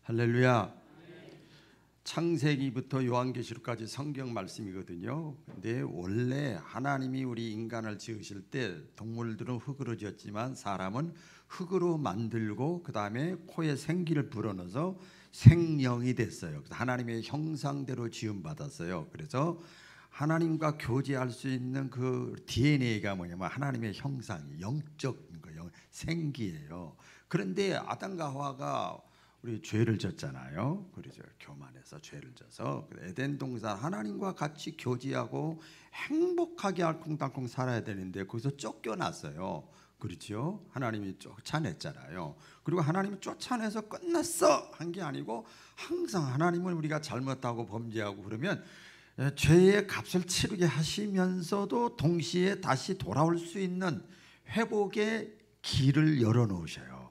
할렐루야. 창세기부터 요한계시록까지 성경 말씀이거든요. 근데 원래 하나님이 우리 인간을 지으실 때 동물들은 흙으로 지었지만 사람은 흙으로 만들고 그 다음에 코에 생기를 불어넣어서 생명이 됐어요. 그래서 하나님의 형상대로 지음받았어요. 그래서 하나님과 교제할 수 있는 그 DNA가 뭐냐면 하나님의 형상이 영적인 거예요. 생기예요. 그런데 아담과 하와가 우리 죄를 졌잖아요. 그래서 교만해서 죄를 져서 에덴 동산 하나님과 같이 교제하고 행복하게 알콩달콩 살아야 되는데 거기서 쫓겨났어요. 그렇죠? 하나님이 쫓아냈잖아요. 그리고 하나님이 쫓아내서 끝났어 한 게 아니고 항상 하나님은 우리가 잘못하고 범죄하고 그러면 죄의 값을 치르게 하시면서도 동시에 다시 돌아올 수 있는 회복의 길을 열어놓으셔요.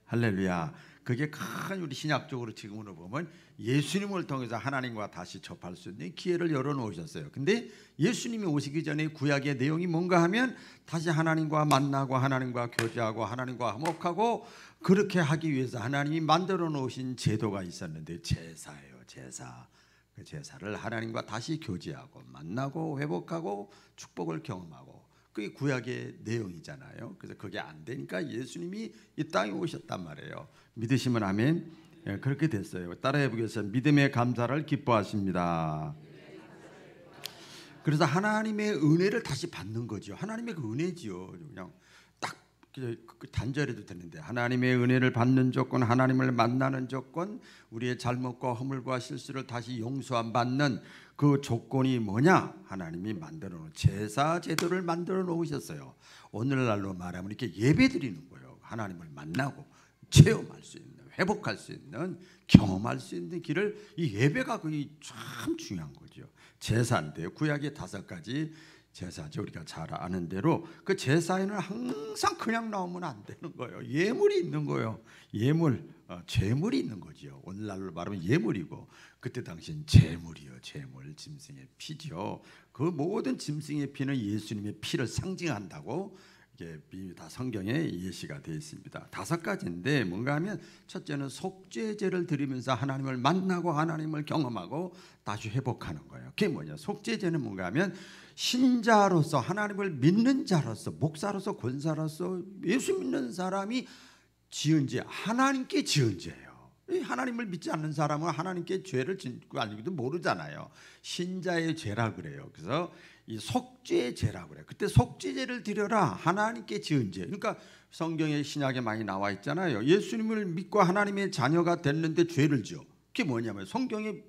할렐루야. 그게 큰 우리 신약적으로 지금으로 보면 예수님을 통해서 하나님과 다시 접할 수 있는 기회를 열어놓으셨어요. 근데 예수님이 오시기 전에 구약의 내용이 뭔가 하면 다시 하나님과 만나고 하나님과 교제하고 하나님과 화목하고 그렇게 하기 위해서 하나님이 만들어 놓으신 제도가 있었는데 제사예요. 제사. 그 제사를 하나님과 다시 교제하고 만나고 회복하고 축복을 경험하고 그게 구약의 내용이잖아요. 그래서 그게 안 되니까 예수님이 이 땅에 오셨단 말이에요. 믿으시면 아멘. 그렇게 됐어요. 따라해 보겠습니다. 믿음의 감사를 기뻐하십니다. 그래서 하나님의 은혜를 다시 받는 거죠. 하나님의 그 은혜지요. 그냥 딱 단절해도 되는데 하나님의 은혜를 받는 조건, 하나님을 만나는 조건, 우리의 잘못과 허물과 실수를 다시 용서함 받는 그 조건이 뭐냐? 하나님이 만들어 놓은 제사 제도를 만들어 놓으셨어요. 오늘날로 말하면 이렇게 예배 드리는 거예요. 하나님을 만나고 체험할 수 있는, 회복할 수 있는, 경험할 수 있는 길을 이 예배가 그게 참 중요한 거죠. 제사인데요. 구약의 5가지 제사죠. 우리가 잘 아는 대로 그 제사에는 항상 그냥 나오면 안 되는 거예요. 예물이 있는 거예요. 예물, 제물이 있는 거죠. 오늘날로 말하면 예물이고 그때 당시엔 제물이요. 제물, 짐승의 피죠. 그 모든 짐승의 피는 예수님의 피를 상징한다고 이게 다 성경에 예시가 되어 있습니다. 5가지인데 뭔가 하면 첫째는 속죄제를 드리면서 하나님을 만나고 하나님을 경험하고 다시 회복하는 거예요. 그게 뭐냐? 속죄제는 뭔가 하면 신자로서 하나님을 믿는 자로서 목사로서 권사로서 예수 믿는 사람이 지은 죄, 하나님께 지은 죄예요. 하나님을 믿지 않는 사람은 하나님께 죄를 짓고 아니고도 모르잖아요. 신자의 죄라 그래요. 그래서 이 속죄제라고 그래요. 그때 속죄제를 드려라. 하나님께 지은 죄. 그러니까 성경에 신약에 많이 나와 있잖아요. 예수님을 믿고 하나님의 자녀가 됐는데 죄를 지어. 그게 뭐냐면 성경에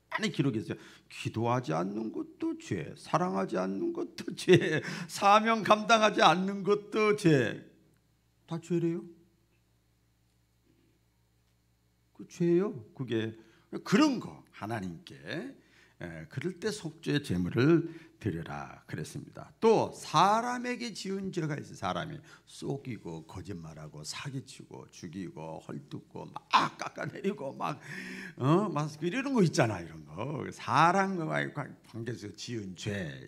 많이 기록이 있어요. 기도하지 않는 것도 죄, 사랑하지 않는 것도 죄, 사명 감당하지 않는 것도 죄. 다 죄래요. 그 죄예요. 그게 그런 거 하나님께 그럴 때 속죄 제물을 드려라 그랬습니다. 또 사람에게 지은 죄가 있어요. 사람이 속이고 거짓말하고 사기치고 죽이고 헐뜯고 막 깎아내리고 막 이런 거 있잖아. 이런 거 사람과의 관계에서 지은 죄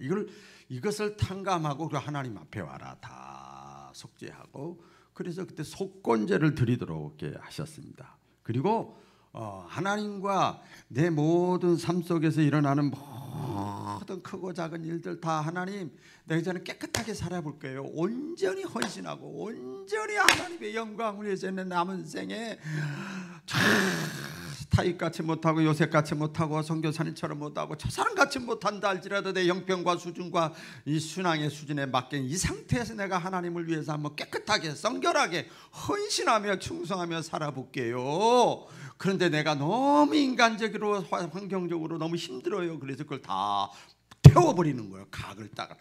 이것을 탕감하고 하나님 앞에 와라 다 속죄하고 그래서 그때 속건제를 드리도록 하셨습니다. 그리고 하나님과 내 모든 삶 속에서 일어나는 모든 크고 작은 일들 다 하나님 내가 이제는 깨끗하게 살아볼게요. 온전히 헌신하고 온전히 하나님의 영광을 위해서 남은 생에 타입같이 못하고 요셉같이 못하고 선교사님처럼 못하고 저 사람같이 못한다 할지라도 내 형편과 수준과 이 신앙의 수준에 맞게 이 상태에서 내가 하나님을 위해서 한번 깨끗하게 성결하게 헌신하며 충성하며 살아볼게요. 그런데 내가 너무 인간적으로 환경적으로 너무 힘들어요. 그래서 그걸 다 태워버리는 거예요. 각을 따가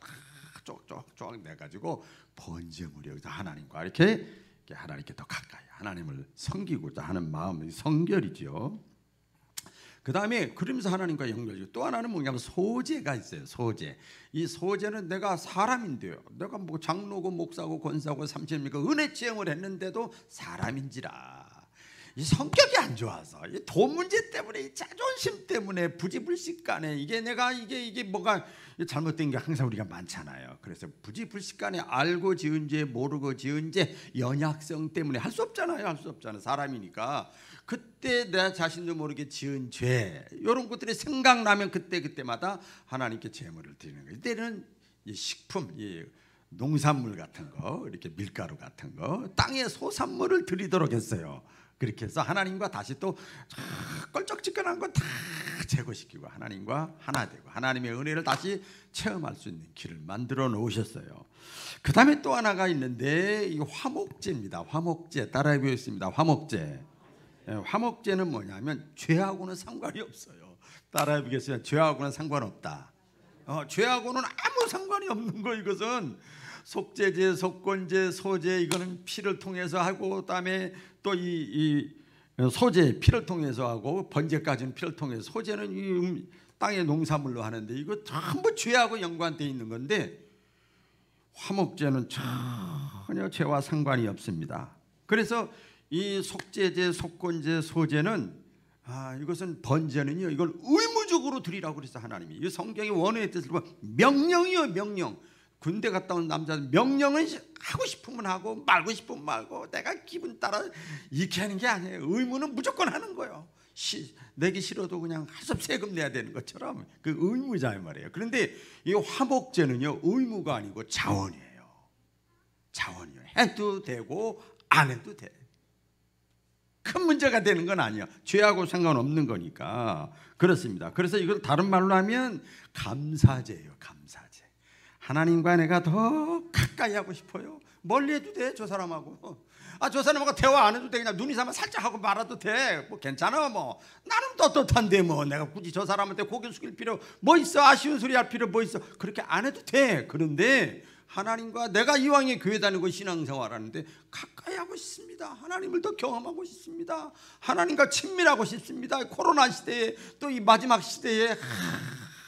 쪽쪽쪽 내가지고 번제물이 여기서 하나님과 이렇게 하나님께 더 가까이 하나님을 섬기고자 하는 마음이 성결이죠. 그 다음에 그러면서 하나님과 연결이고 또 하나는 뭐냐면 소제가 있어요. 소제. 이 소제는 내가 사람인데요. 내가 뭐 장로고 목사고 권사고 삼십니까 은혜 체험을 했는데도 사람인지라 이 성격이 안 좋아서 이 돈 문제 때문에 이 자존심 때문에 부지불식간에 이게 뭐가 잘못된 게 항상 우리가 많잖아요. 그래서 부지불식간에 알고 지은 죄 모르고 지은 죄 연약성 때문에 할 수 없잖아요. 할 수 없잖아요. 사람이니까 그때 내 자신도 모르게 지은 죄 이런 것들이 생각나면 그때마다 하나님께 제물을 드리는 거예요. 이때는 이 식품, 이 농산물 같은 거, 이렇게 밀가루 같은 거, 땅의 소산물을 드리도록 했어요. 그렇게 해서 하나님과 다시 또 껄쩍지근한 거 다 제거시키고 하나님과 하나 되고 하나님의 은혜를 다시 체험할 수 있는 길을 만들어 놓으셨어요. 그 다음에 또 하나가 있는데 이 화목제입니다. 화목제 따라해 보겠습니다. 화목제. 화목제는 뭐냐면 죄하고는 상관이 없어요. 따라해 보겠습니다. 죄하고는 상관없다. 죄하고는 아무 상관이 없는 거. 이것은 속죄제, 속건제, 소제 이거는 피를 통해서 하고 그다음에 또 이 소제 피를 통해서 하고 번제까지는 피를 통해서 소제는 이 땅의 농산물로 하는데 이거 전부 죄하고 연관되어 있는 건데 화목제는 전혀 죄와 상관이 없습니다. 그래서 이 속죄제, 속건제, 소제는 이것은 번제는요 이걸 의무적으로 드리라고 그랬어. 하나님이 이 성경의 원어의 뜻을 보면 명령이요 명령. 군대 갔다 온 남자는 명령은 하고 싶으면 하고 말고 싶으면 말고 내가 기분 따라 이렇게 하는 게 아니에요. 의무는 무조건 하는 거예요. 내기 싫어도 그냥 할 수 없이 세금 내야 되는 것처럼 그 의무자 말이에요. 그런데 이 화목제는요 의무가 아니고 자원이에요. 자원이에요. 해도 되고 안 해도 돼. 큰 문제가 되는 건 아니야. 죄하고 상관없는 거니까. 그렇습니다. 그래서 이걸 다른 말로 하면 감사제예요. 감사제. 하나님과 내가 더 가까이 하고 싶어요. 멀리 해도 돼. 저 사람하고. 저 사람하고 대화 안 해도 돼. 그냥 눈이 사면 살짝 하고 말아도 돼. 뭐 괜찮아. 뭐 나는 떳떳한데 뭐 내가 굳이 저 사람한테 고개 숙일 필요 뭐 있어. 아쉬운 소리 할 필요 뭐 있어. 그렇게 안 해도 돼. 그런데 하나님과 내가 이왕에 교회 다니고 신앙생활하는데 가까이 하고 싶습니다. 하나님을 더 경험하고 싶습니다. 하나님과 친밀하고 싶습니다. 코로나 시대에 또 이 마지막 시대에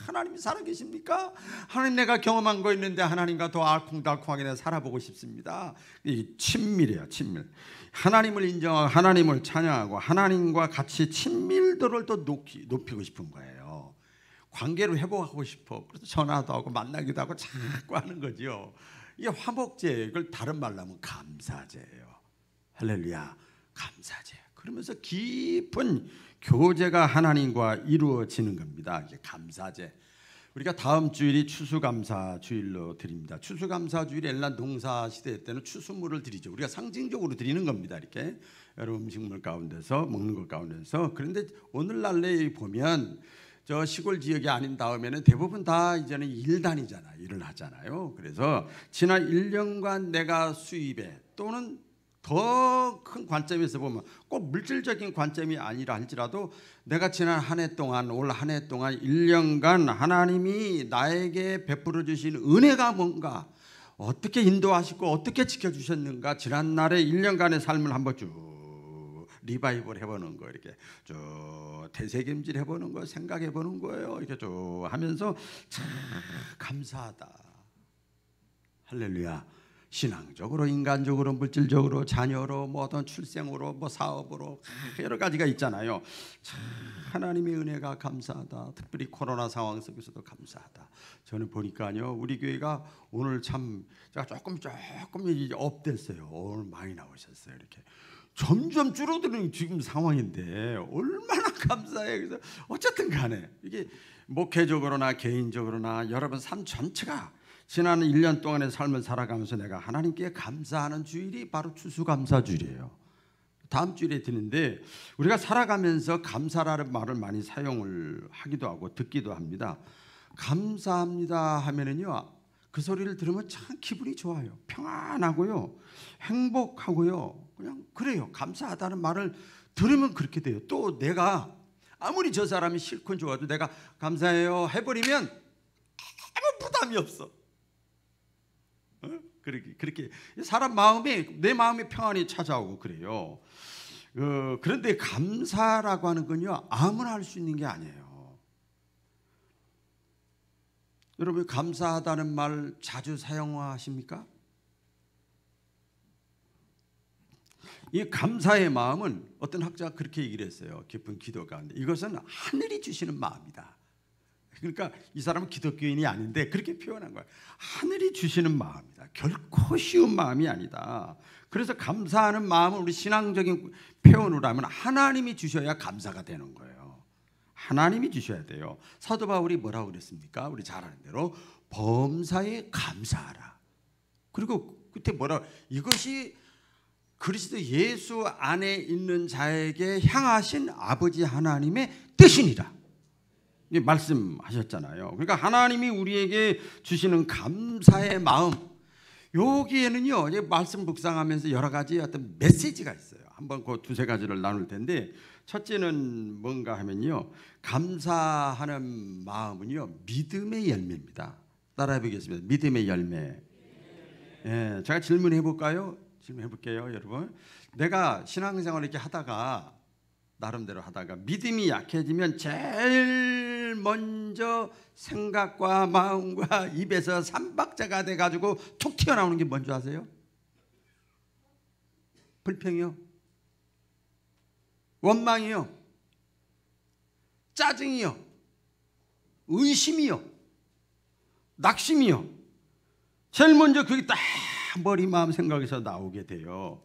하나님이 살아계십니까? 하나님 내가 경험한 거 있는데 하나님과 더 알콩달콩하게 내가 살아보고 싶습니다. 이 친밀이에요. 친밀. 하나님을 인정하고 하나님을 찬양하고 하나님과 같이 친밀도를 또 높이고 싶은 거예요. 관계를 회복하고 싶어. 그래서 전화도 하고 만나기도 하고 자꾸 하는 거죠. 이게 화목제예요. 이걸 다른 말로 하면 감사제예요. 할렐루야. 감사제. 그러면서 깊은 교제가 하나님과 이루어지는 겁니다. 이게 감사제. 우리가 다음 주일이 추수감사 주일로 드립니다. 추수감사 주일이 옛날 농사 시대 때는 추수물을 드리죠. 우리가 상징적으로 드리는 겁니다. 이렇게 여러 음식물 가운데서 먹는 것 가운데서. 그런데 오늘날에 보면 저 시골 지역이 아닌 다음에는 대부분 다 이제는 일 다니잖아요. 일을 하잖아요. 그래서 지난 1년간 내가 수입에 또는 더 큰 관점에서 보면 꼭 물질적인 관점이 아니라 할지라도 내가 지난 한 해 동안 올 한 해 동안 1년간 하나님이 나에게 베풀어 주신 은혜가 뭔가 어떻게 인도하시고 어떻게 지켜주셨는가 지난날의 1년간의 삶을 한번 쭉 리바이벌 해보는 거 이렇게 쭉 되새김질 해보는 거 생각해보는 거예요. 이렇게 쭉 하면서 참 감사하다. 할렐루야. 신앙적으로, 인간적으로, 물질적으로, 자녀로, 뭐 어떤 출생으로, 뭐 사업으로 여러 가지가 있잖아요. 참 하나님의 은혜가 감사하다. 특별히 코로나 상황 속에서도 감사하다. 저는 보니까요, 우리 교회가 오늘 참 제가 조금 이제 업됐어요. 오늘 많이 나오셨어요. 이렇게 점점 줄어드는 지금 상황인데 얼마나 감사해요. 그래서 어쨌든 간에 이게 목회적으로나 개인적으로나 여러분 삶 전체가 지난 1년 동안의 삶을 살아가면서 내가 하나님께 감사하는 주일이 바로 추수감사 주일이에요. 다음 주일에 드는데 우리가 살아가면서 감사라는 말을 많이 사용을 하기도 하고 듣기도 합니다. 감사합니다 하면은요 그 소리를 들으면 참 기분이 좋아요. 평안하고요. 행복하고요. 그냥 그래요. 감사하다는 말을 들으면 그렇게 돼요. 또 내가 아무리 저 사람이 싫건 좋아도 내가 감사해요 해버리면 아무 부담이 없어. 그렇게 사람 마음에 내 마음에 평안이 찾아오고 그래요. 그런데 감사라고 하는 건요 아무나 할 수 있는 게 아니에요. 여러분 감사하다는 말 자주 사용하십니까? 이 감사의 마음은 어떤 학자가 그렇게 얘기를 했어요. 깊은 기도 가운데 이것은 하늘이 주시는 마음이다. 그러니까 이 사람은 기독교인이 아닌데 그렇게 표현한 거예요. 하늘이 주시는 마음이다. 결코 쉬운 마음이 아니다. 그래서 감사하는 마음은 우리 신앙적인 표현으로 하면 하나님이 주셔야 감사가 되는 거예요. 하나님이 주셔야 돼요. 사도 바울이 뭐라고 그랬습니까? 우리 잘 아는 대로 범사에 감사하라. 그리고 그때 뭐라, 이것이 그리스도 예수 안에 있는 자에게 향하신 아버지 하나님의 뜻이니라 말씀하셨잖아요. 그러니까 하나님이 우리에게 주시는 감사의 마음, 여기에는요 이제 말씀 묵상하면서 여러 가지 어떤 메시지가 있어요. 한번 그 두세 가지를 나눌 텐데, 첫째는 뭔가 하면요, 감사하는 마음은요 믿음의 열매입니다. 따라해 보겠습니다. 믿음의 열매. 예, 제가 질문해 볼까요? 질문해 볼게요, 여러분. 내가 신앙생활을 이렇게 하다가 나름대로 하다가 믿음이 약해지면 제일 먼저 생각과 마음과 입에서 삼박자가 돼가지고 툭 튀어나오는 게 뭔지 아세요? 불평이요, 원망이요, 짜증이요, 의심이요, 낙심이요. 제일 먼저 그게 딱 머리 마음 생각에서 나오게 돼요.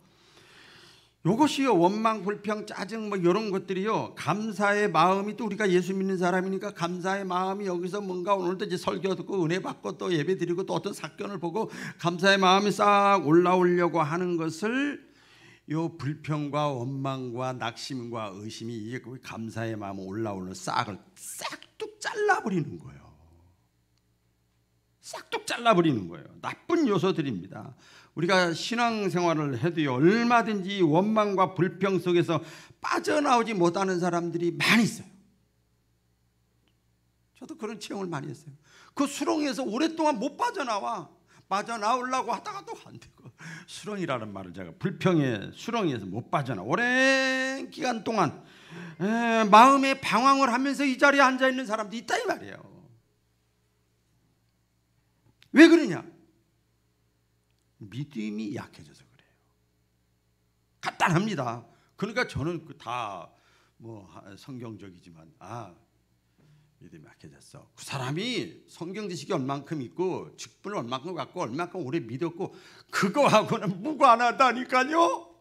이것이요, 원망, 불평, 짜증 뭐 이런 것들이요, 감사의 마음이, 또 우리가 예수 믿는 사람이니까 감사의 마음이 여기서 뭔가 오늘도 이제 설교 듣고 은혜 받고 또 예배 드리고 또 어떤 사건을 보고 감사의 마음이 싹 올라오려고 하는 것을, 요 불평과 원망과 낙심과 의심이 이게 그 감사의 마음 올라오는 싹을 싹둑 잘라버리는 거예요. 싹둑 잘라버리는 거예요. 나쁜 요소들입니다. 우리가 신앙생활을 해도요, 얼마든지 원망과 불평 속에서 빠져나오지 못하는 사람들이 많이 있어요. 저도 그런 체험을 많이 했어요. 그 수렁에서 오랫동안 못 빠져나오려고 하다가 또 안 되고, 수렁이라는 말을 제가 불평의 수렁에서 못 빠져나 오랜 기간 동안 마음의 방황을 하면서 이 자리에 앉아 있는 사람도 있다 이 말이에요. 왜 그러냐? 믿음이 약해져서 그래요. 간단합니다. 그러니까 저는 다 뭐 성경적이지만 믿음이 약해졌어. 그 사람이 성경 지식이 얼만큼 있고 직분을 얼만큼 갖고 얼만큼 오래 믿었고 그거하고는 무관하다니까요.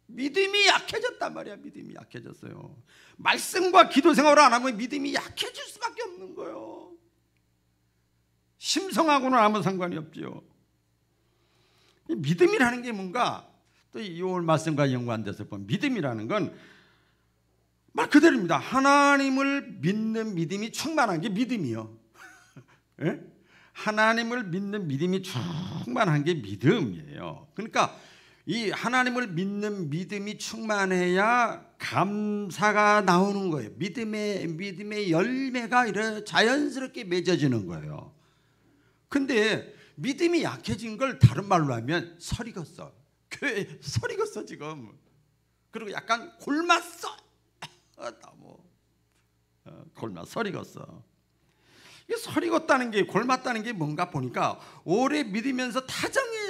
믿음이 약해졌단 말이야. 믿음이 약해졌어요. 말씀과 기도 생활을 안 하면 믿음이 약해질 수밖에 없는 거예요. 심성하고는 아무 상관이 없지요. 믿음이라는 게 뭔가, 또 이 오늘 말씀과 연관돼서 보면 믿음이라는 건 말 그대로입니다. 하나님을 믿는 믿음이 충만한 게 믿음이요. 예? 하나님을 믿는 믿음이 충만한 게 믿음이에요. 그러니까 이 하나님을 믿는 믿음이 충만해야 감사가 나오는 거예요. 믿음의 열매가 이렇게 자연스럽게 맺어지는 거예요. 근데 믿음이 약해진 걸 다른 말로 하면 설익었어. 교회 설익었어 지금. 그리고 약간 골맞어. 설익었어. 이 설익었다는 게, 골맞다는 게 뭔가 보니까 오래 믿으면서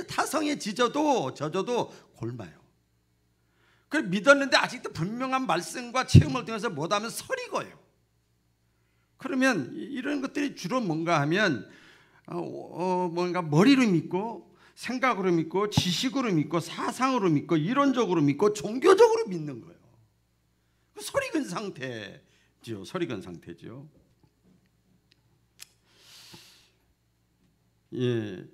타성에 젖어도 골마요. 그 믿었는데 아직도 분명한 말씀과 체험을 통해서 못하면 설익어요. 그러면 이런 것들이 주로 뭔가 하면 뭔가 머리로 믿고 생각으로 믿고 지식으로 믿고 사상으로 믿고 이론적으로 믿고 종교적으로 믿는 거예요. 설익은 상태죠. 설익은 상태죠. 예,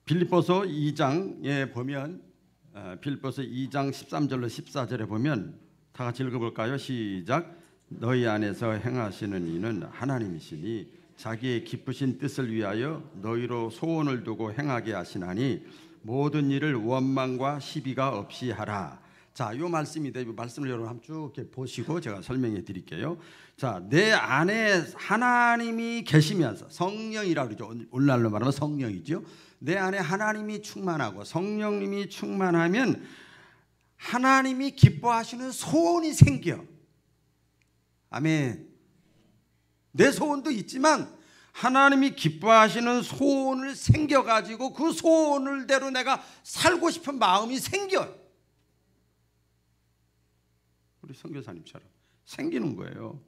빌립보서 2장에 보면 빌립보서 2장 13절로 14절에 보면 다 같이 읽어볼까요? 시작. 너희 안에서 행하시는 이는 하나님이시니 자기의 기쁘신 뜻을 위하여 너희로 소원을 두고 행하게 하시나니 모든 일을 원망과 시비가 없이 하라. 자, 이 말씀인데 이 말씀을 여러분 한번 쭉 이렇게 보시고 제가 설명해 드릴게요. 자, 내 안에 하나님이 계시면서, 성령이라고 그러죠. 오늘날로 말하면 성령이죠. 내 안에 하나님이 충만하고 성령님이 충만하면 하나님이 기뻐하시는 소원이 생겨. 아멘. 내 소원도 있지만 하나님이 기뻐하시는 소원을 생겨가지고 그 소원을대로 내가 살고 싶은 마음이 생겨요. 우리 선교사님처럼 생기는 거예요.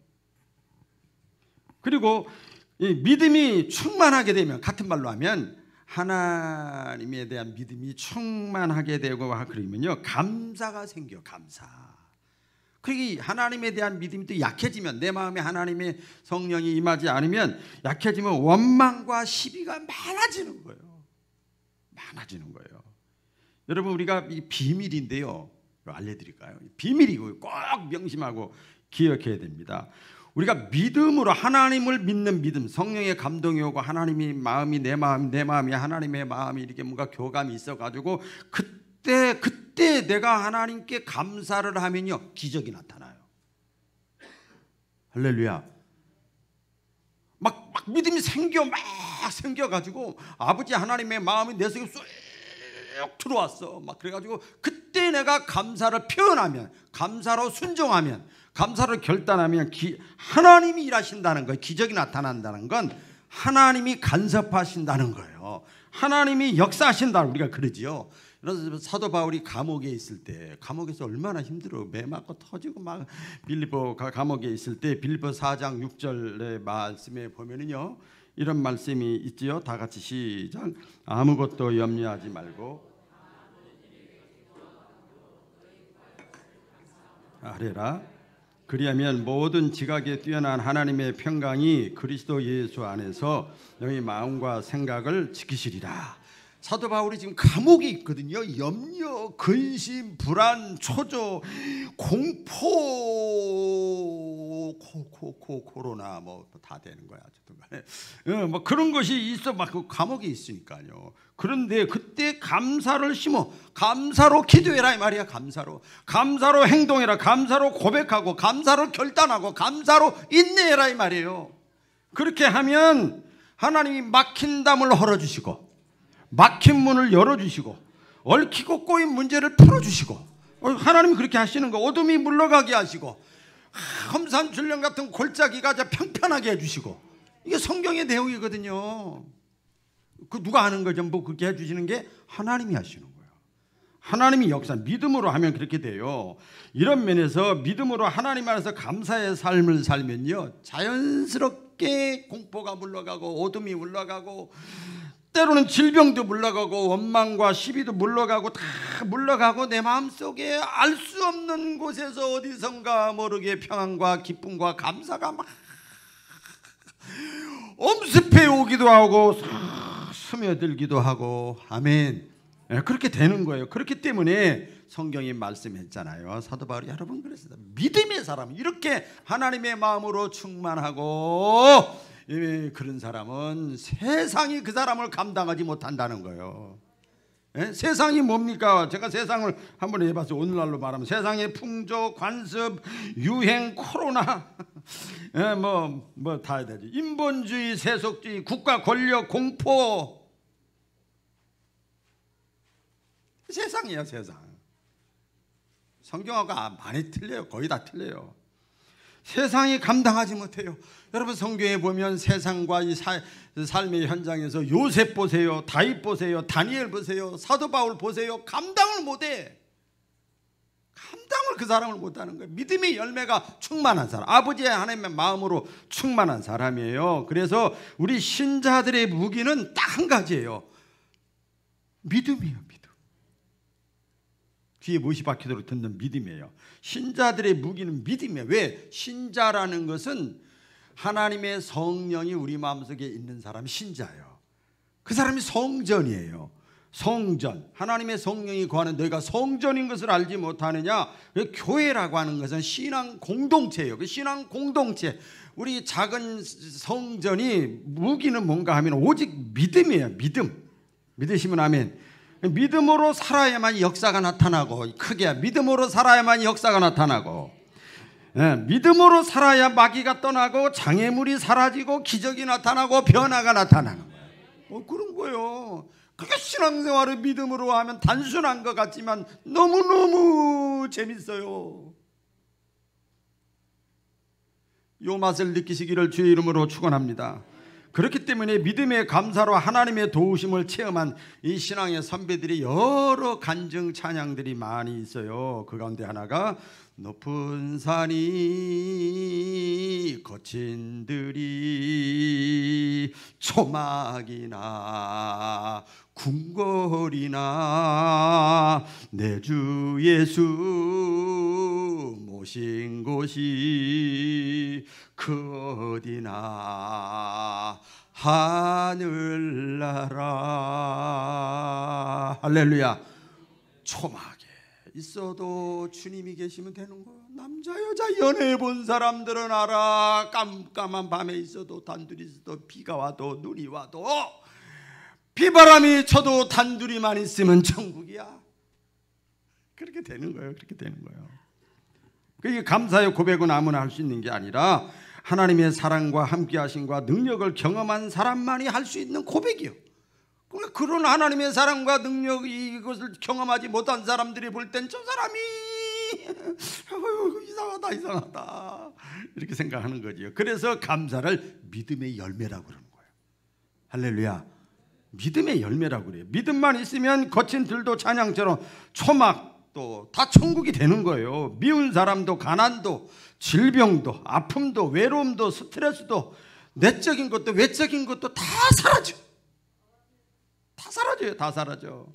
그리고 이 믿음이 충만하게 되면, 같은 말로 하면 하나님에 대한 믿음이 충만하게 되고 그러면요, 감사가 생겨. 감사. 그게 하나님에 대한 믿음이 또 약해지면, 내 마음에 하나님의 성령이 임하지 않으면 약해지면 원망과 시비가 많아지는 거예요. 많아지는 거예요. 여러분, 우리가 이 비밀인데요, 알려드릴까요? 비밀이고 꼭 명심하고 기억해야 됩니다. 우리가 믿음으로 하나님을 믿는 믿음, 성령의 감동이 오고 하나님의 마음이 내 마음이 하나님의 마음이 이렇게 뭔가 교감이 있어가지고 그때 내가 하나님께 감사를 하면요, 기적이 나타나요. 할렐루야. 막 믿음이 생겨가지고 아버지 하나님의 마음이 내 속에 쏙 들어왔어. 막 그래가지고 그때 내가 감사를 표현하면, 감사로 순종하면, 감사를 결단하면 하나님이 일하신다는 거예요. 기적이 나타난다는 건 하나님이 간섭하신다는 거예요. 하나님이 역사하신다, 우리가 그러지요. 그래서 사도 바울이 감옥에 있을 때, 감옥에서 얼마나 힘들어, 매 맞고 터지고 막, 빌립보 감옥에 있을 때 빌립보 4장 6절의 말씀에 보면은요, 이런 말씀이 있지요. 다 같이 시작. 아무것도 염려하지 말고 아뢰라. 그리하면 모든 지각에 뛰어난 하나님의 평강이 그리스도 예수 안에서 너희 마음과 생각을 지키시리라. 사도 바울이 지금 감옥에 있거든요. 염려, 근심, 불안, 초조, 공포, 코로나 뭐 다 되는 거야. 뭐 그런 것이 있어, 막 그 감옥에 있으니까요. 그런데 그때 감사를 심어, 감사로 기도해라 이 말이야. 감사로 행동해라, 감사로 고백하고, 감사로 결단하고, 감사로 인내해라 이 말이에요. 그렇게 하면 하나님이 막힌 담을 헐어주시고, 막힌 문을 열어주시고, 얽히고 꼬인 문제를 풀어주시고, 하나님이 그렇게 하시는 거. 어둠이 물러가게 하시고, 험산줄령 같은 골짜기가 평편하게 해주시고, 이게 성경의 내용이거든요. 그 누가 하는 거 전부 그렇게 해주시는 게 하나님이 하시는 거예요. 하나님이 역사, 믿음으로 하면 그렇게 돼요. 이런 면에서 믿음으로 하나님 안에서 감사의 삶을 살면요, 자연스럽게 공포가 물러가고, 어둠이 물러가고, 때로는 질병도 물러가고, 원망과 시비도 물러가고, 다 물러가고, 내 마음속에 알 수 없는 곳에서 어디선가 모르게 평안과 기쁨과 감사가 막 엄습해 오기도 하고 스며들기도 하고. 아멘. 그렇게 되는 거예요. 그렇기 때문에 성경이 말씀했잖아요. 사도 바울이 여러분 그랬습니다. 믿음의 사람, 이렇게 하나님의 마음으로 충만하고, 그런 사람은 세상이 그 사람을 감당하지 못한다는 거예요. 세상이 뭡니까? 제가 세상을 한번 해봤어요. 오늘날로 말하면 세상의 풍조, 관습, 유행, 코로나, 뭐 다 해야 되지. 인본주의, 세속주의, 국가 권력, 공포. 세상이에요, 세상. 성경하고 많이 틀려요. 거의 다 틀려요. 세상이 감당하지 못해요. 여러분, 성경에 보면 세상과 이 삶의 현장에서 요셉 보세요, 다윗 보세요, 다니엘 보세요, 사도 바울 보세요. 감당을 못해. 감당을 그 사람을 못하는 거예요. 믿음의 열매가 충만한 사람, 아버지의 하나님의 마음으로 충만한 사람이에요. 그래서 우리 신자들의 무기는 딱 한 가지예요. 믿음이에요. 믿음. 귀에 못이 박히도록 듣는 믿음이에요. 신자들의 무기는 믿음이에요. 왜? 신자라는 것은 하나님의 성령이 우리 마음속에 있는 사람이 신자예요. 그 사람이 성전이에요. 성전. 하나님의 성령이 거하는 너희가 성전인 것을 알지 못하느냐. 교회라고 하는 것은 신앙 공동체예요. 그 신앙 공동체, 우리 작은 성전이 무기는 뭔가 하면 오직 믿음이에요. 믿음. 믿으시면 아멘. 믿음으로 살아야만 역사가 나타나고, 크게 믿음으로 살아야만 역사가 나타나고, 믿음으로 살아야 마귀가 떠나고, 장애물이 사라지고, 기적이 나타나고, 변화가 나타나는 거예요. 그런 거예요. 그게 신앙생활을 믿음으로 하면 단순한 것 같지만 너무너무 재밌어요. 요 맛을 느끼시기를 주의 이름으로 축원합니다. 그렇기 때문에 믿음의 감사로 하나님의 도우심을 체험한 이 신앙의 선배들이 여러 간증 찬양들이 많이 있어요. 그 가운데 하나가 높은 산이 거친 들이 초막이나 궁궐이나 내 주 예수 모신 곳이 그 어디나 하늘나라. 할렐루야. 초막에 있어도 주님이 계시면 되는 거야. 남자 여자 연애해 본 사람들은 알아. 깜깜한 밤에 있어도 단둘이 있어도 비가 와도 눈이 와도 비바람이 쳐도 단둘이만 있으면 천국이야. 그렇게 되는 거예요. 그렇게 되는 거예요. 그게 감사의 고백은 아무나 할 수 있는 게 아니라 하나님의 사랑과 함께하심과 능력을 경험한 사람만이 할 수 있는 고백이요. 그러니까 그런 하나님의 사랑과 능력 이것을 경험하지 못한 사람들이 볼 땐 저 사람이 이상하다 이렇게 생각하는 거지요. 그래서 감사를 믿음의 열매라고 그러는 거예요. 할렐루야. 믿음의 열매라고 그래요. 믿음만 있으면 거친 들도 찬양처럼 초막도 다 천국이 되는 거예요. 미운 사람도 가난도 질병도 아픔도 외로움도 스트레스도 내적인 것도 외적인 것도 다 사라져. 다 사라져요. 다 사라져.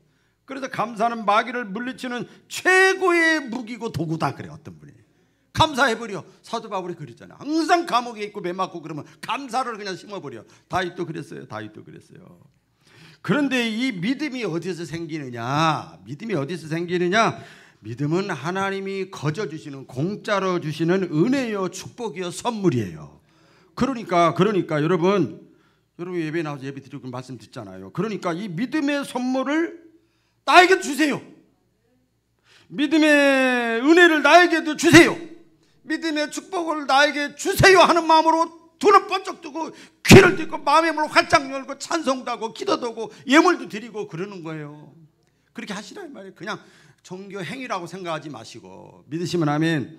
그래서 감사는 마귀를 물리치는 최고의 무기고 도구다 그래. 어떤 분이 감사해버려. 사도 바울이 그랬잖아요. 항상 감옥에 있고 매 맞고 그러면 감사를 그냥 심어버려. 다윗도 그랬어요. 다윗도 그랬어요. 그런데 이 믿음이 어디서 생기느냐? 믿음이 어디서 생기느냐? 믿음은 하나님이 거저 주시는 공짜로 주시는 은혜요 축복이요 선물이에요. 그러니까 여러분 예배 나와서 예배 드리고 말씀 듣잖아요. 그러니까 이 믿음의 선물을 나에게 주세요. 믿음의 은혜를 나에게도 주세요. 믿음의 축복을 나에게 주세요 하는 마음으로 눈을 번쩍 뜨고 귀를 뜯고 마음의 문을 활짝 열고 찬송도 하고 기도도 하고 예물도 드리고 그러는 거예요. 그렇게 하시라 이 말이에요. 그냥 종교 행위라고 생각하지 마시고 믿으시면 아멘.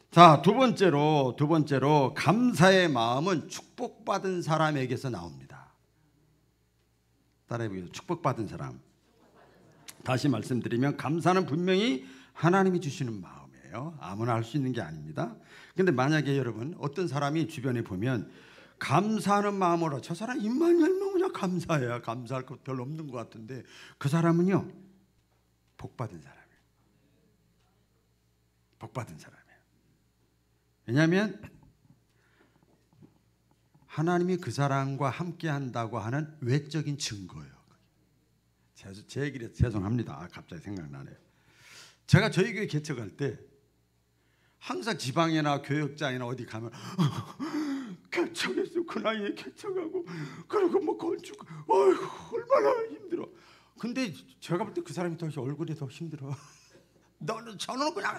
자, 두 번째로 감사의 마음은 축복받은 사람에게서 나옵니다. 따라해보세요. 축복받은 사람. 다시 말씀드리면 감사는 분명히 하나님이 주시는 마음이에요. 아무나 할 수 있는 게 아닙니다. 근데 만약에 여러분 어떤 사람이 주변에 보면 감사하는 마음으로 저 사람 입만 열면 그냥 감사해요. 감사할 것 별로 없는 것 같은데 그 사람은요 복받은 사람이에요. 복받은 사람이에요. 왜냐하면 하나님이 그 사람과 함께 한다고 하는 외적인 증거예요. 제 얘기를 죄송합니다. 갑자기 생각나네요. 제가 저희 교회 개척할 때 항상 지방이나 교역장이나 어디 가면 개척했어. 그 나이에 개척하고 그리고 뭐 건축 얼마나 힘들어. 근데 제가 볼 때 그 사람이 더 얼굴이 더 힘들어. 저는 그냥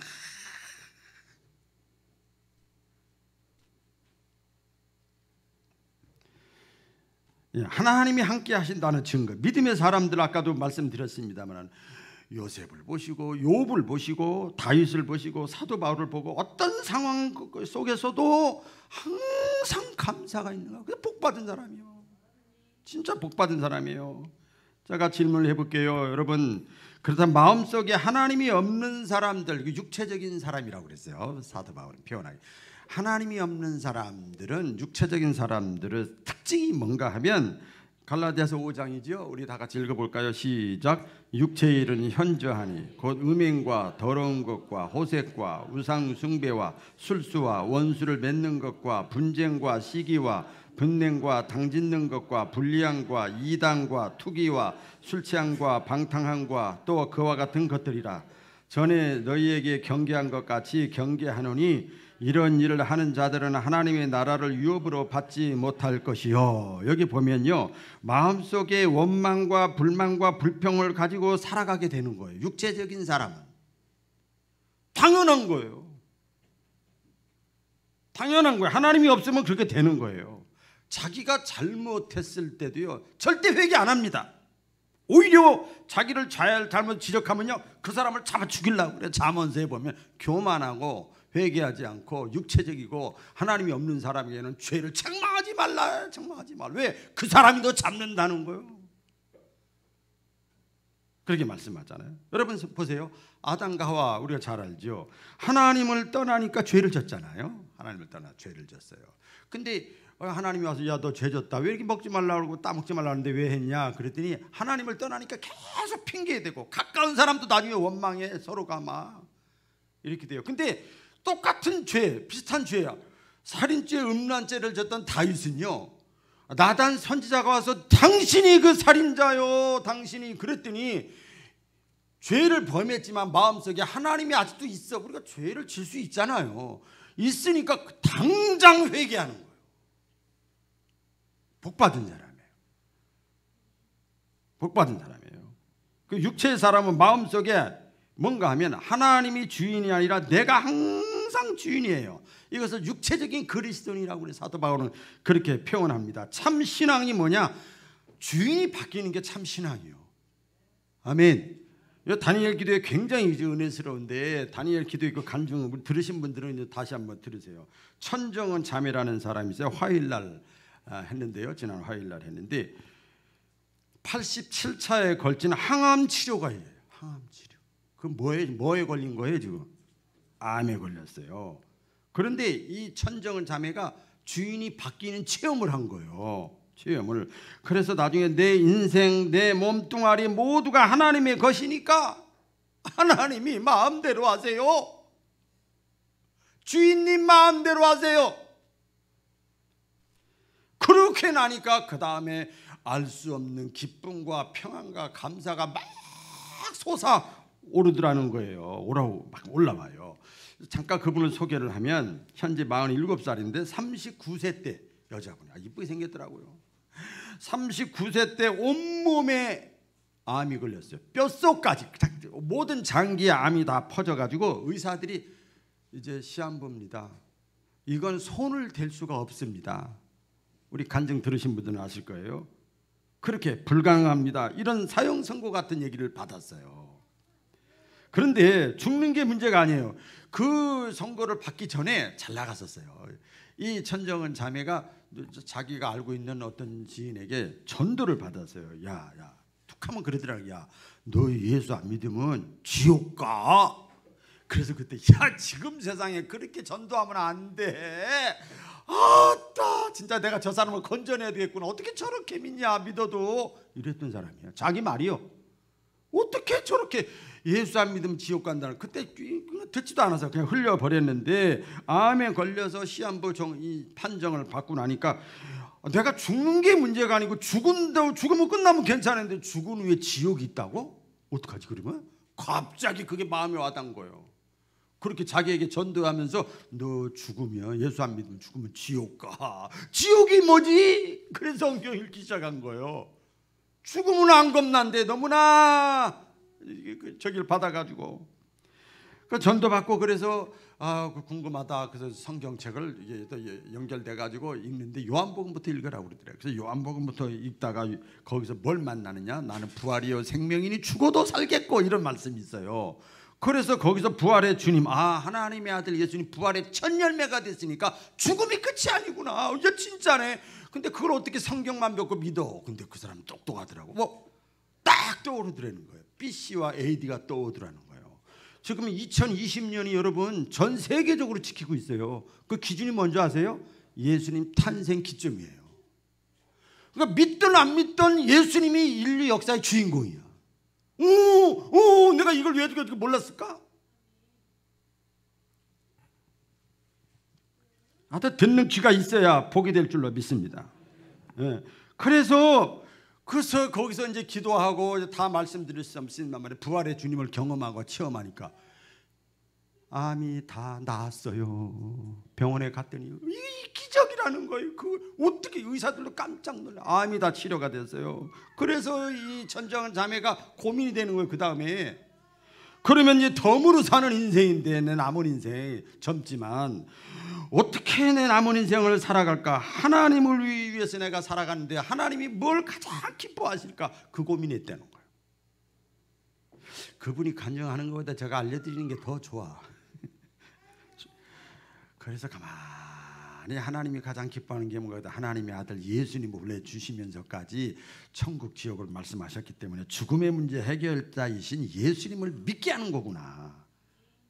하나님이 함께 하신다는 증거. 믿음의 사람들 아까도 말씀드렸습니다만 요셉을 보시고 욥을 보시고 다윗을 보시고 사도 바울을 보고 어떤 상황 속에서도 항상 감사가 있는 거예요. 복받은 사람이에요. 진짜 복받은 사람이에요. 제가 질문을 해볼게요. 여러분 그렇다면 마음속에 하나님이 없는 사람들, 육체적인 사람이라고 그랬어요. 사도 바울은 표현하기. 하나님이 없는 사람들은 육체적인 사람들의 특징이 뭔가 하면 갈라디아서 5장이죠. 우리 다 같이 읽어볼까요? 시작. 육체의 일은 현저하니 곧 음행과 더러운 것과 호색과 우상 숭배와 술수와 원수를 맺는 것과 분쟁과 시기와 분냉과 당짓는 것과 불리함과 이단과 투기와 술취함과 방탕함과 또 그와 같은 것들이라. 전에 너희에게 경계한 것 같이 경계하노니 이런 일을 하는 자들은 하나님의 나라를 유업으로 받지 못할 것이요. 여기 보면요 마음속에 원망과 불만과 불평을 가지고 살아가게 되는 거예요. 육체적인 사람은 당연한 거예요. 당연한 거예요. 하나님이 없으면 그렇게 되는 거예요. 자기가 잘못했을 때도요 절대 회개 안 합니다. 오히려 자기를 잘못 지적하면요 그 사람을 잡아 죽이려고 그래. 잠언서에 보면 교만하고 회개하지 않고 육체적이고 하나님이 없는 사람에게는 죄를 책망하지 말라. 책망하지 말라. 왜? 그 사람이 너 잡는다는 거예요. 그렇게 말씀하잖아요. 여러분 보세요. 아담과 하와 우리가 잘 알죠. 하나님을 떠나니까 죄를 졌잖아요. 하나님을 떠나 죄를 졌어요. 근데 하나님이 와서 야 너 죄 졌다. 왜 이렇게 먹지 말라고 그러고 따먹지 말라고 하는데 왜 했냐 그랬더니 하나님을 떠나니까 계속 핑계대고 가까운 사람도 나중에 원망해. 서로가 막 이렇게 돼요. 근데 똑같은 죄 비슷한 죄야. 살인죄 음란죄를 졌던 다윗은요, 나단 선지자가 와서 당신이 그 살인자요 당신이 그랬더니 죄를 범했지만 마음속에 하나님이 아직도 있어. 우리가 죄를 질 수 있잖아요. 있으니까 당장 회개하는 거예요. 복받은 사람이에요. 복받은 사람이에요. 그 육체의 사람은 마음속에 뭔가 하면 하나님이 주인이 아니라 내가 항상 주인이에요. 이것을 육체적인 그리스도인이라고 그래. 사도 바울은 그렇게 표현합니다. 참 신앙이 뭐냐? 주인이 바뀌는 게 참 신앙이에요. 아멘. 다니엘 기도에 굉장히 은혜스러운데 다니엘 기도의 그 간증을 들으신 분들은 이제 다시 한번 들으세요. 천정은 자매라는 사람이 있어요. 화요일날 했는데요. 지난 화요일날 했는데 87차에 걸친 항암 치료가 있어요. 항암 치료. 그 뭐에 걸린 거예요 지금? 암에 걸렸어요. 그런데 이 천정은 자매가 주인이 바뀌는 체험을 한 거예요. 체험을. 그래서 나중에 내 인생 내 몸뚱아리 모두가 하나님의 것이니까 하나님이 마음대로 하세요. 주인님 마음대로 하세요. 그렇게 나니까 그 다음에 알 수 없는 기쁨과 평안과 감사가 막 솟아오르더라는 거예요. 막 올라와요. 잠깐 그분을 소개를 하면 현재 47살인데 39세 때 여자분이 이쁘게 생겼더라고요. 39세 때 온몸에 암이 걸렸어요. 뼛속까지 모든 장기에 암이 다 퍼져가지고 의사들이 이제 시한부입니다. 이건 손을 댈 수가 없습니다. 우리 간증 들으신 분들은 아실 거예요. 그렇게 불가능합니다. 이런 사형 선고 같은 얘기를 받았어요. 그런데 죽는 게 문제가 아니에요. 그 선고를 받기 전에 잘 나갔었어요. 이 천정은 자매가 자기가 알고 있는 어떤 지인에게 전도를 받았어요. 야, 툭하면 그러더라고요. 야, 너 예수 안 믿으면 지옥 가. 그래서 그때 야, 지금 세상에 그렇게 전도하면 안 돼. 아따, 진짜 내가 저 사람을 건져내야 되겠구나. 어떻게 저렇게 믿냐, 믿어도. 이랬던 사람이에요. 자기 말이요. 어떻게 저렇게 예수 안 믿으면 지옥 간다는. 그때 듣지도 않아서 그냥 흘려버렸는데 암에 걸려서 시한부 이 판정을 받고 나니까 내가 죽는 게 문제가 아니고 죽으면 끝나면 괜찮은데 죽은 후에 지옥이 있다고? 어떡하지 그러면? 갑자기 그게 마음에 와닿은 거예요. 그렇게 자기에게 전도하면서 너 죽으면 예수 안 믿으면 죽으면 지옥 가. 지옥이 뭐지? 그래서 성경 읽기 시작한 거예요. 죽음은 안 겁난데 너무나 저기를 받아가지고 그 전도받고 그래서 궁금하다. 그래서 성경책을 이게 또 연결돼가지고 읽는데 요한복음부터 읽으라고 그러더라고요. 그래서 요한복음부터 읽다가 거기서 뭘 만나느냐? 나는 부활이요 생명이니 죽어도 살겠고 이런 말씀이 있어요. 그래서 거기서 부활의 주님, 하나님의 아들 예수님 부활의 첫 열매가 됐으니까 죽음이 끝이 아니구나. 이게 진짜네. 근데 그걸 어떻게 성경만 뵙고 믿어? 근데 그 사람 똑똑하더라고. 딱 떠오르더라는 거예요. BC와 AD가 떠오르더라는 거예요. 지금 2020년이 여러분 전 세계적으로 지키고 있어요. 그 기준이 뭔지 아세요? 예수님 탄생 기점이에요. 그러니까 믿든 안 믿든 예수님이 인류 역사의 주인공이야. 내가 이걸 왜 어떻게 몰랐을까? 하여튼 듣는 귀가 있어야 복이 될 줄로 믿습니다. 예. 그래서 거기서 이제 기도하고 다 말씀드릴 수 없으면 말이에요. 부활의 주님을 경험하고 체험하니까 암이 다 나았어요. 병원에 갔더니 이 기적이라는 거예요. 그 어떻게 의사들도 깜짝 놀라. 암이 다 치료가 됐어요. 그래서 이 천정은 자매가 고민이 되는 거예요. 그 다음에 그러면 이제 덤으로 사는 인생인데 내 남은 인생 젊지만 어떻게 내 남은 인생을 살아갈까? 하나님을 위해서 내가 살아가는데 하나님이 뭘 가장 기뻐하실까? 그 고민했다는 거예요. 그분이 간증하는 것보다 제가 알려드리는 게 더 좋아. 그래서 가만히 하나님이 가장 기뻐하는 게 뭔가 하나님의 아들 예수님을 보내주시면서까지 천국 지옥을 말씀하셨기 때문에 죽음의 문제 해결자이신 예수님을 믿게 하는 거구나.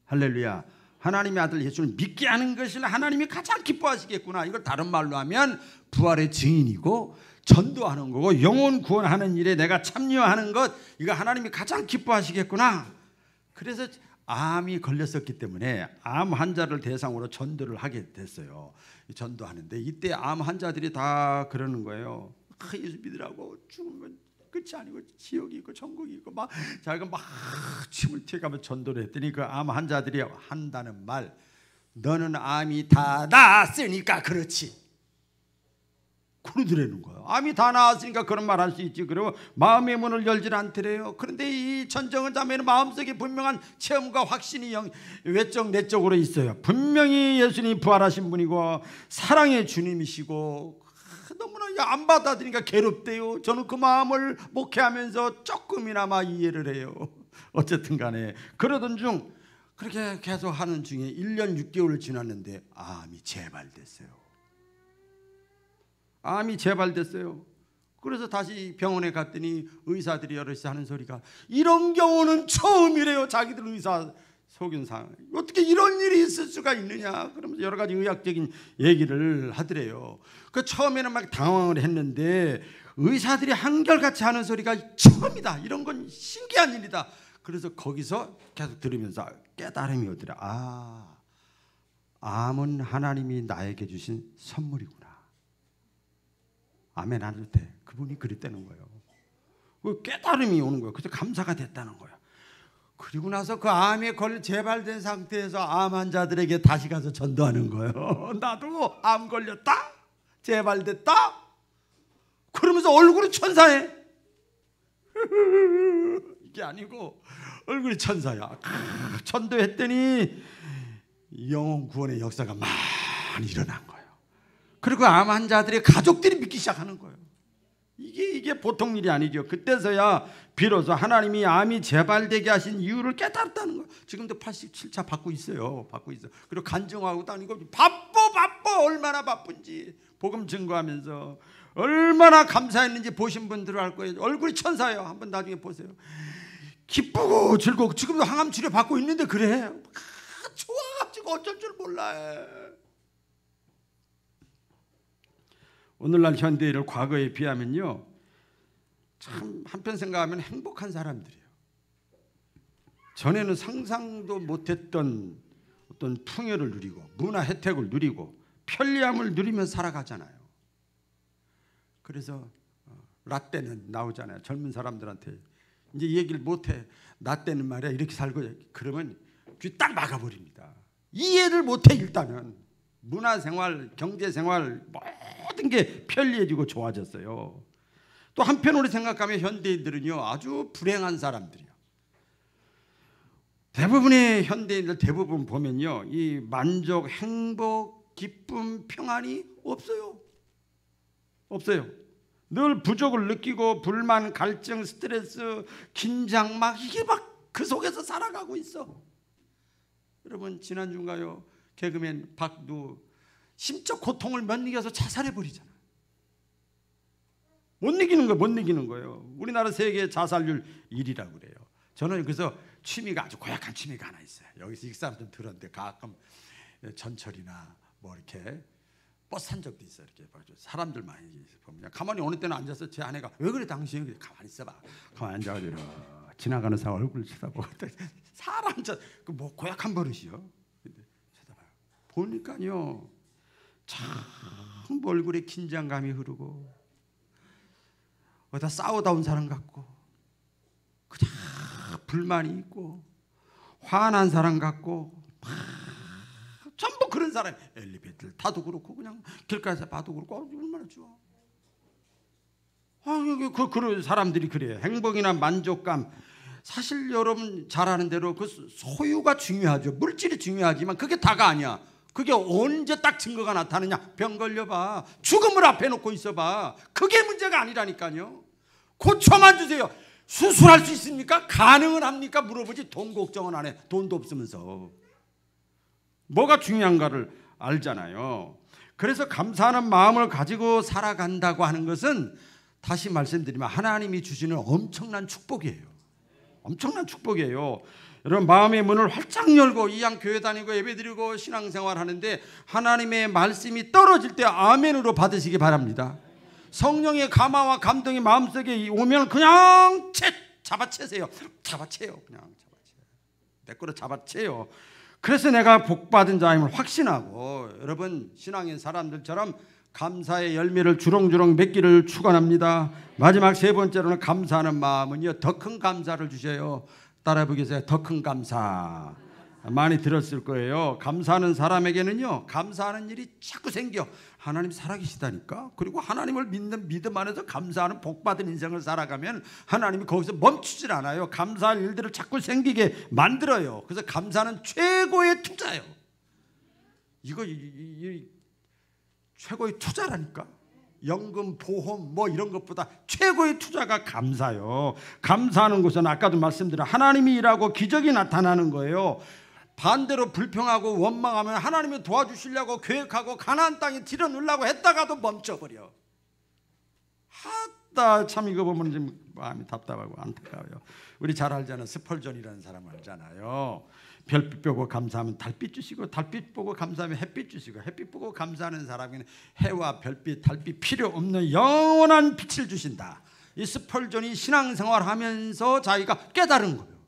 할렐루야. 하나님의 아들 예수를 믿게 하는 것을 하나님이 가장 기뻐하시겠구나. 이걸 다른 말로 하면 부활의 증인이고 전도하는 거고 영혼 구원하는 일에 내가 참여하는 것, 이거 하나님이 가장 기뻐하시겠구나. 그래서 암이 걸렸었기 때문에 암 환자를 대상으로 전도를 하게 됐어요. 전도하는데 이때 암 환자들이 다 그러는 거예요. 예수 믿으라고, 죽으면 끝이 아니고 지옥이 있고 천국이 있고 막 자기가 막 침을 튀어가며 전도를 했더니 그 암 환자들이 한다는 말, 너는 암이 다 나았으니까 그렇지. 그러더라는 거예요. 암이 다 나았으니까 그런 말 할 수 있지. 그리고 마음의 문을 열질 않더래요. 그런데 이 전정은 자매는 마음속에 분명한 체험과 확신이 외적 내적으로 있어요. 분명히 예수님이 부활하신 분이고 사랑의 주님이시고 너무나 안 받아들이니까 괴롭대요. 저는 그 마음을 목회하면서 조금이나마 이해를 해요. 어쨌든 간에 그러던 중 그렇게 계속 하는 중에 1년 6개월 지났는데 암이 재발됐어요. 암이 재발됐어요. 그래서 다시 병원에 갔더니 의사들이 여럿이 하는 소리가 이런 경우는 처음이래요. 자기들 의사 속인 상황. 어떻게 이런 일이 있을 수가 있느냐. 그러면서 여러 가지 의학적인 얘기를 하더래요. 그 처음에는 막 당황을 했는데 의사들이 한결같이 하는 소리가 처음이다. 이런 건 신기한 일이다. 그래서 거기서 계속 들으면서 깨달음이 오더라. 아, 암은 하나님이 나에게 주신 선물이구나. 아멘 안 해도 돼. 그분이 그랬다는 거예요. 그 깨달음이 오는 거예요. 그래서 감사가 됐다는 거예요. 그리고 나서 그 암에 걸려 재발된 상태에서 암 환자들에게 다시 가서 전도하는 거예요. 나도 암 걸렸다, 재발됐다. 그러면서 얼굴이 천사해. 이게 아니고 얼굴이 천사야. 전도했더니 영혼 구원의 역사가 많이 일어난 거예요. 그리고 암 환자들의 가족들이 믿기 시작하는 거예요. 이게 보통 일이 아니죠. 그때서야 비로소 하나님이 암이 재발되게 하신 이유를 깨달았다는 거예요. 지금도 87차 받고 있어요. 받고 있어. 그리고 간증하고 다니고 바빠 얼마나 바쁜지 복음 증거하면서 얼마나 감사했는지 보신 분들은 알 거예요. 얼굴이 천사예요. 한번 나중에 보세요. 기쁘고 즐겁고 지금도 항암 치료 받고 있는데 그래. 좋아가지고 어쩔 줄 몰라. 오늘날 현대인을 과거에 비하면요, 참 한편 생각하면 행복한 사람들이에요. 전에는 상상도 못했던 어떤 풍요를 누리고 문화 혜택을 누리고 편리함을 누리며 살아가잖아요. 그래서 라떼는 나오잖아요. 젊은 사람들한테 이제 얘기를 못해. 라떼는 말이야 이렇게 살고, 그러면 귀 딱 막아버립니다. 이해를 못해. 일단은 문화생활, 경제생활 모든 게 편리해지고 좋아졌어요. 또 한편으로 생각하면 현대인들은요 아주 불행한 사람들이에요. 대부분의 현대인들 대부분 보면요 이 만족, 행복, 기쁨, 평안이 없어요. 늘 부족을 느끼고 불만, 갈증, 스트레스, 긴장 막 이게 막 그 속에서 살아가고 있어. 여러분 지난주인가요? 개그맨 박두 심적 고통을 못 이겨서 자살해버리잖아요. 못 이기는 거예요. 우리나라 세계 자살률 1위라고 그래요. 저는 그래서 취미가 아주 고약한 취미가 하나 있어요. 여기서 익사람 좀 들었는데 가끔 전철이나 뭐 이렇게 버스 탄 적도 있어요. 이렇게 사람들 많이 보면 가만히 어느 때는 앉아서 제 아내가 왜 그래 당신 가만히 있어봐. 가만히 앉아가지고 지나가는 사람 얼굴 쳐다보고 사람 뭐 고약한 버릇이요. 쳐다봐요. 보니까요 참 얼굴에 긴장감이 흐르고 어디다 싸우다 온 사람 같고 그냥 불만이 있고 화난 사람 같고 전부 그런 사람. 엘리베이터를 타도 그렇고 그냥 길가에서 봐도 그렇고 얼마나 좋아. 그런 사람들이 그래요. 행복이나 만족감, 사실 여러분 잘 아는 대로 그 소유가 중요하죠. 물질이 중요하지만 그게 다가 아니야. 그게 언제 딱 증거가 나타나냐. 병 걸려봐. 죽음을 앞에 놓고 있어봐. 그게 문제가 아니라니까요. 고쳐만 주세요. 수술할 수 있습니까? 가능은 합니까? 물어보지 돈 걱정은 안 해. 돈도 없으면서. 뭐가 중요한가를 알잖아요. 그래서 감사하는 마음을 가지고 살아간다고 하는 것은 다시 말씀드리면 하나님이 주시는 엄청난 축복이에요. 엄청난 축복이에요. 여러분 마음의 문을 활짝 열고 이왕 교회 다니고 예배드리고 신앙생활 하는데 하나님의 말씀이 떨어질 때 아멘으로 받으시기 바랍니다. 성령의 감화와 감동이 마음속에 오면 그냥 잡아채세요. 잡아채요. 그냥 잡아채요. 내 거로 잡아채요. 그래서 내가 복받은 자임을 확신하고 여러분 신앙인 사람들처럼 감사의 열매를 주렁주렁 맺기를 축원합니다. 마지막 세 번째로는 감사하는 마음은요, 더 큰 감사를 주셔요. 따라해 보겠어요. 더 큰 감사. 많이 들었을 거예요. 감사하는 사람에게는요, 감사하는 일이 자꾸 생겨. 하나님 살아계시다니까. 그리고 하나님을 믿는 믿음 안에서 감사하는 복받은 인생을 살아가면 하나님이 거기서 멈추질 않아요. 감사할 일들을 자꾸 생기게 만들어요. 그래서 감사는 최고의 투자예요. 이거 최고의 투자라니까. 연금, 보험 뭐 이런 것보다 최고의 투자가 감사요. 감사하는 것은 아까도 말씀드린 하나님이 일하고 기적이 나타나는 거예요. 반대로 불평하고 원망하면 하나님이 도와주시려고 계획하고 가나안 땅에 들여놓으려고 했다가도 멈춰버려. 하다 참 이거 보면 좀 마음이 답답하고 안타까워요. 우리 잘 알잖아요. 스펄전이라는 사람 알잖아요. 별빛 보고 감사하면 달빛 주시고 달빛 보고 감사하면 햇빛 주시고 햇빛 보고 감사하는 사람에게는 해와 별빛 달빛 필요 없는 영원한 빛을 주신다. 이 스펄전이 신앙생활하면서 자기가 깨달은 거예요.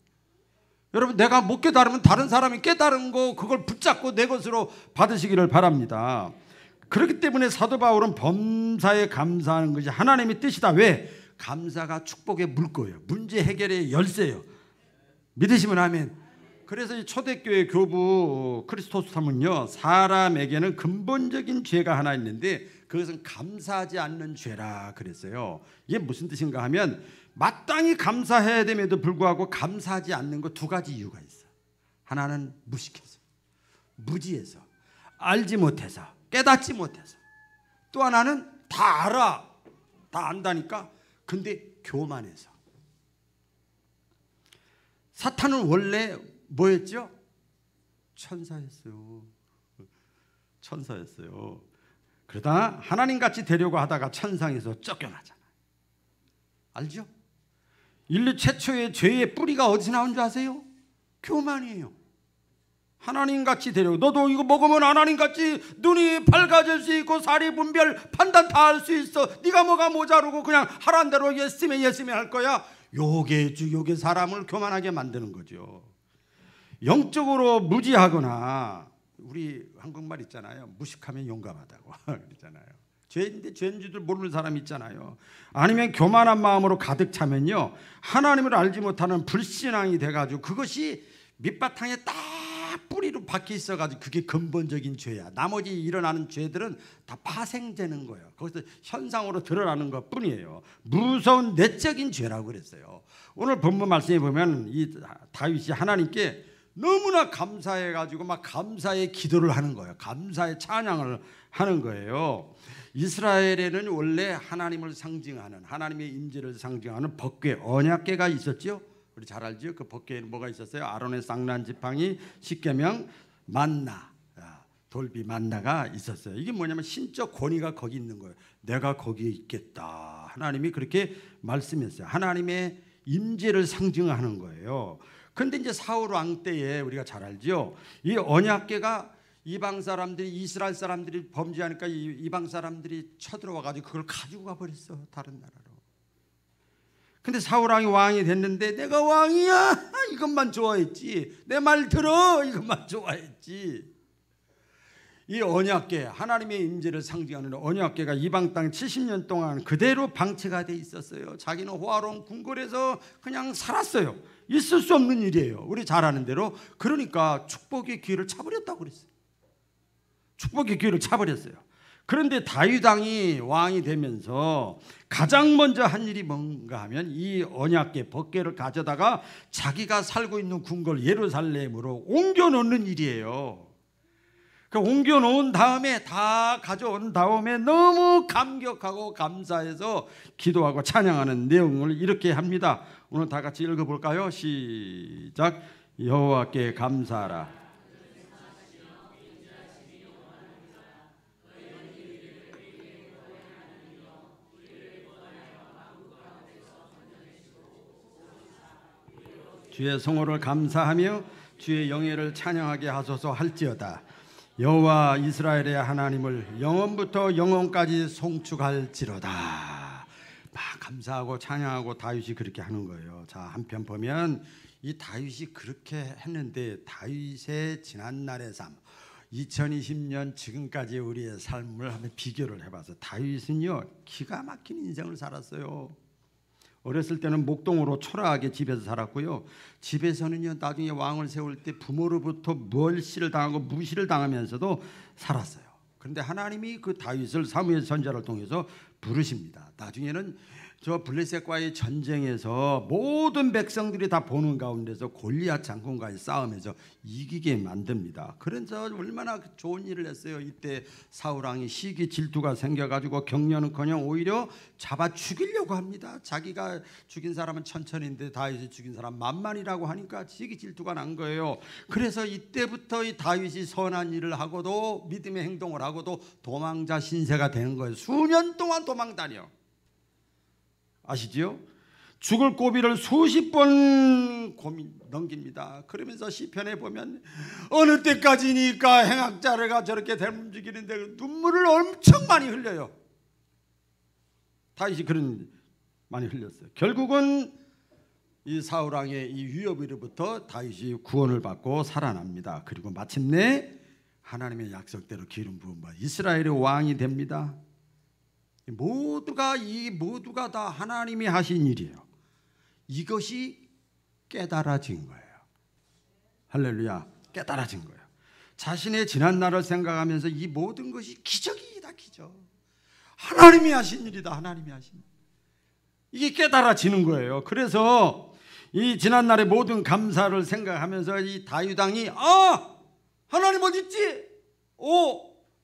여러분 내가 못 깨달으면 다른 사람이 깨달은 거 그걸 붙잡고 내 것으로 받으시기를 바랍니다. 그렇기 때문에 사도 바울은 범사에 감사하는 것이 하나님의 뜻이다. 왜? 감사가 축복의 물거예요. 문제 해결의 열쇠예요. 믿으시면 아멘. 그래서 이 초대교회 교부 크리스토스함은요, 사람에게는 근본적인 죄가 하나 있는데 그것은 감사하지 않는 죄라 그랬어요. 이게 무슨 뜻인가 하면 마땅히 감사해야 됨에도 불구하고 감사하지 않는 것 두 가지 이유가 있어요. 하나는 무식해서, 무지해서, 알지 못해서, 깨닫지 못해서. 또 하나는 다 알아, 다 안다니까 근데 교만해서. 사탄은 원래 뭐였죠? 천사였어요. 천사였어요. 그러다 하나님같이 되려고 하다가 천상에서 쫓겨나잖아요. 알죠? 인류 최초의 죄의 뿌리가 어디서 나온 줄 아세요? 교만이에요. 하나님같이 되려고. 너도 이거 먹으면 하나님같이 눈이 밝아질 수 있고 사리 분별 판단 다 할 수 있어. 네가 뭐가 모자르고 그냥 하라는 대로 예스면 할 거야. 요게 사람을 교만하게 만드는 거죠. 영적으로 무지하거나 우리 한국말 있잖아요. 무식하면 용감하다고 그러잖아요. 죄인데 죄인 줄도 모르는 사람 있잖아요. 아니면 교만한 마음으로 가득 차면요, 하나님을 알지 못하는 불신앙이 돼가지고 그것이 밑바탕에 딱 뿌리로 박혀 있어가지고 그게 근본적인 죄야. 나머지 일어나는 죄들은 다 파생되는 거예요. 거기서 현상으로 드러나는 것뿐이에요. 무서운 내적인 죄라고 그랬어요. 오늘 본문 말씀에 보면 이 다윗이 하나님께 너무나 감사해가지고 막 감사의 기도를 하는 거예요. 감사의 찬양을 하는 거예요. 이스라엘에는 원래 하나님을 상징하는, 하나님의 임재를 상징하는 법궤, 언약궤가 있었죠. 우리 잘 알죠? 그 법궤에는 뭐가 있었어요? 아론의 쌍난 지팡이, 십계명, 만나, 돌비 만나가 있었어요. 이게 뭐냐면 신적 권위가 거기 있는 거예요. 내가 거기에 있겠다. 하나님이 그렇게 말씀했어요. 하나님의 임재를 상징하는 거예요. 그런데 이제 사울 왕 때에 우리가 잘 알죠. 이 언약궤가 이방 사람들이, 이스라엘 사람들이 범죄하니까 이방 사람들이 쳐들어와 가지고 그걸 가지고 가버렸어, 다른 나라로. 근데 사울 왕이 왕이 됐는데 내가 왕이야 이것만 좋아했지, 내 말 들어 이것만 좋아했지. 이 언약궤, 하나님의 임재를 상징하는 언약궤가 이방 땅 70년 동안 그대로 방치가 돼 있었어요. 자기는 호화로운 궁궐에서 그냥 살았어요. 있을 수 없는 일이에요. 우리 잘 아는 대로. 그러니까 축복의 기회를 차버렸다고 그랬어요. 축복의 기회를 차버렸어요. 그런데 다윗 왕이 왕이 되면서 가장 먼저 한 일이 뭔가 하면 이 언약궤, 법궤를 가져다가 자기가 살고 있는 궁궐 예루살렘으로 옮겨놓는 일이에요. 그 옮겨놓은 다음에, 다 가져온 다음에 너무 감격하고 감사해서 기도하고 찬양하는 내용을 이렇게 합니다. 오늘 다 같이 읽어볼까요? 시작. 여호와께 감사하라. 주의 성호를 감사하며 주의 영예를 찬양하게 하소서 할지어다. 여호와 이스라엘의 하나님을 영원부터 영원까지 송축할지로다. 막 감사하고 찬양하고 다윗이 그렇게 하는 거예요. 자, 한편 보면 이 다윗이 그렇게 했는데 다윗의 지난날의 삶, 2020년 지금까지 우리의 삶을 한번 비교를 해봐서 다윗은요 기가 막힌 인생을 살았어요. 어렸을 때는 목동으로 초라하게 집에서 살았고요. 집에서는요 나중에 왕을 세울 때 부모로부터 멸시를 당하고 무시를 당하면서도 살았어요. 그런데 하나님이 그 다윗을 사무엘 선지자를 통해서 부르십니다. 나중에는 저 블레셋과의 전쟁에서 모든 백성들이 다 보는 가운데서 골리앗 장군과의 싸움에서 이기게 만듭니다. 그래서 얼마나 좋은 일을 했어요. 이때 사울 왕이 시기 질투가 생겨가지고 격려는커녕 오히려 잡아 죽이려고 합니다. 자기가 죽인 사람은 천천인데 다윗이 죽인 사람 만만이라고 하니까 시기 질투가 난 거예요. 그래서 이때부터 이 다윗이 선한 일을 하고도 믿음의 행동을 하고도 도망자 신세가 되는 거예요. 수년 동안 도망 다녀. 아시지요? 죽을 고비를 수십 번 넘깁니다. 그러면서 시편에 보면 어느 때까지니까 행악자가 저렇게 움직이는데 눈물을 엄청 많이 흘려요. 다윗이 그런 많이 흘렸어요. 결국은 이 사울 왕의 이 위협으로부터 다윗이 구원을 받고 살아납니다. 그리고 마침내 하나님의 약속대로 기름 부음 받아 이스라엘의 왕이 됩니다. 모두가 다 하나님이 하신 일이에요. 이것이 깨달아진 거예요. 할렐루야. 깨달아진 거예요. 자신의 지난 날을 생각하면서 이 모든 것이 기적이다. 기적. 하나님이 하신 일이다. 하나님이 하신 일. 이게 깨달아지는 거예요. 그래서 이 지난 날의 모든 감사를 생각하면서 이 다윗 왕이 하나님 어디 있지?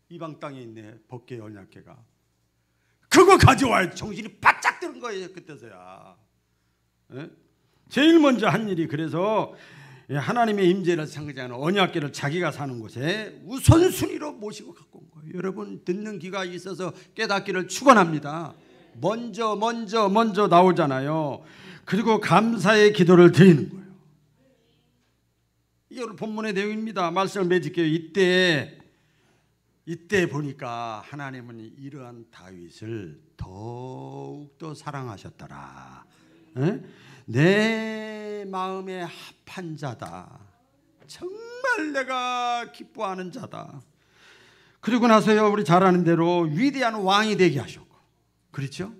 이방 땅에 있네. 법궤 언약궤가. 그거 가져와야 정신이 바짝 드는 거예요. 그때서야. 제일 먼저 한 일이 그래서 하나님의 임재를 상징하는 언약궤를 자기가 사는 곳에 우선순위로 모시고 갖고 온 거예요. 여러분 듣는 귀가 있어서 깨닫기를 축원합니다. 먼저 나오잖아요. 그리고 감사의 기도를 드리는 거예요. 이게 오늘 본문의 내용입니다. 말씀을 맺을게요. 이때 보니까 하나님은 이러한 다윗을 더욱더 사랑하셨더라. 내 마음에 합한 자다. 정말 내가 기뻐하는 자다. 그리고 나서요 우리 잘 아는 대로 위대한 왕이 되게 하셨고, 그렇죠?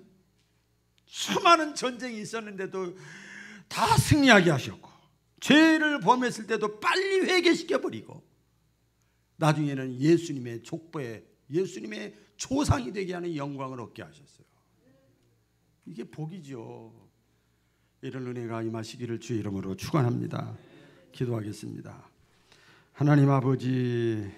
수많은 전쟁이 있었는데도 다 승리하게 하셨고, 죄를 범했을 때도 빨리 회개시켜버리고, 나중에는 예수님의 족보에 예수님의 조상이 되게 하는 영광을 얻게 하셨어요. 이게 복이죠. 이런 은혜가 임하시기를 주의 이름으로 축원합니다. 기도하겠습니다. 하나님 아버지,